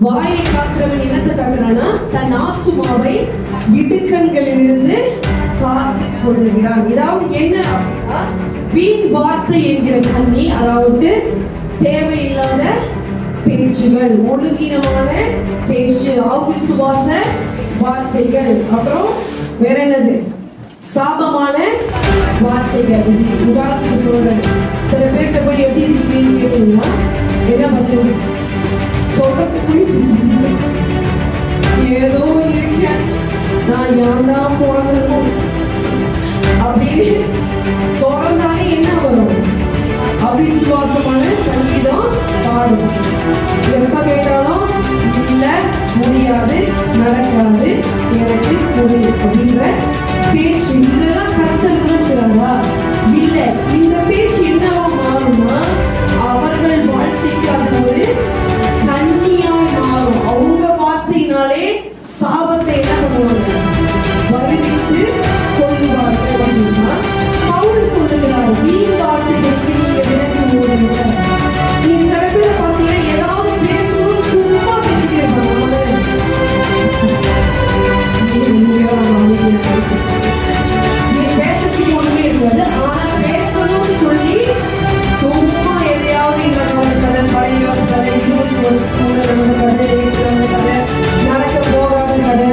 வாயை காக்கிறவன் என்னத்தை காக்கிறானா? தன் ஆத்துமாவை இடுக்கண்களிலிருந்து காத்து கொள்ளுகிறான். இதாவது என்ன அப்படின்னா, வீண் வார்த்தை என்கிற கண்ணி, அதாவது தேவையில்லாத பேச்சுகள், ஒழுங்கினமான பேச்சு, அவிசுவாச வார்த்தைகள், அப்புறம் வேற என்னது, சாபமான வார்த்தைகள். உதாரணத்துக்கு சொல்றேன், சில பேர்கிட்ட போய் எப்படி இருக்கீங்கன்னு கேட்டீங்கன்னா என்ன பதில் சொல்றதுக்கு ஏதோ இருக்கேன், நான் ஏன் தான் பிறந்திருக்கோம் அப்படின்னு திறந்தாலே என்ன வரும்? அவிசுவாசமான சங்கீதம் பாடும். எப்ப கேட்டாலும் இல்ல, முடியாது, நடக்காது, எனக்கு முடியும் அப்படின்ற பேச்சு. இதெல்லாம் கர்த்தர் விரும்புகிறாங்களா? இல்ல. இந்த பேச்சு என்னவா மாறும்னா, அவர்கள் வாழ்க்கைக்கு அது ஒரு தண்ணியாய் மாறும். அவங்க வார்த்தையினாலே சாபத்தை என்ன பண்ணுவாங்க? வருவித்து கொள்வார்கள். அப்படின்னா பவுல் சொல்லுகிறார், வீண் வார்த்தைகளுக்கு நீங்க விலகி ஓடுங்க. நீங்க சில பேர் பார்த்தீங்கன்னா ஏதாவது பேசணும், சும்மா பேசிட்டு இருப்பாங்க. பேசத்துக்கு ஒண்ணுமே இருக்காது, ஆனா பேசணும்னு சொல்லி சும்மா எதையாவது இந்த கதை, பழைய கதை, 20 வருஷத்துக்கு நடந்த கதை, நடந்த கதை, நடக்க போகாத கதை,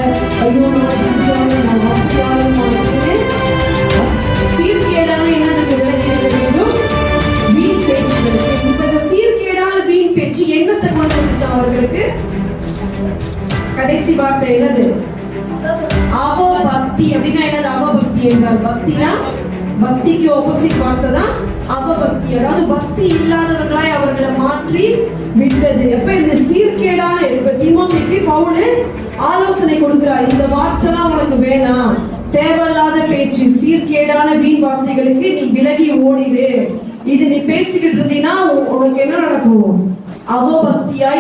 ஐயோ சீர்கேடான என்னதுக்கு விலகி வேண்டும்? வீண் பேச்சுகளுக்கு. இப்ப இந்த சீர்கேடான வீண் பேச்சு என்னத்தை கொண்டு வந்துச்சு அவர்களுக்கு? கடைசி வார்த்தை என்னது? அவபக்தி. அப்படின்னா என்னது அவபக்தி என்றால்? பக்தினா, பக்திக்கு ஆப்போசிட் வார்த்தை தான் அவபக்தி. அதாவது பக்தி இல்லாதவர்களாய் அவர்களை மாற்றி விட்டது. எப்ப இந்த சீர்கேடான, இப்ப தீமோத்தேயுக்கு பவுல் ஆலோசனை கொடுக்கிறார், இந்த வார்த்தைலாம் உனக்கு வேணாம், தேவையில்லாத பேச்சு, சீர்கேடான வீண் வார்த்தைகளுக்கு நீ விலகி ஓடிடு. இது நீ பேசிக்கிட்டு இருந்தீங்கன்னா உனக்கு என்ன நடக்கும்? அவபக்தியாய்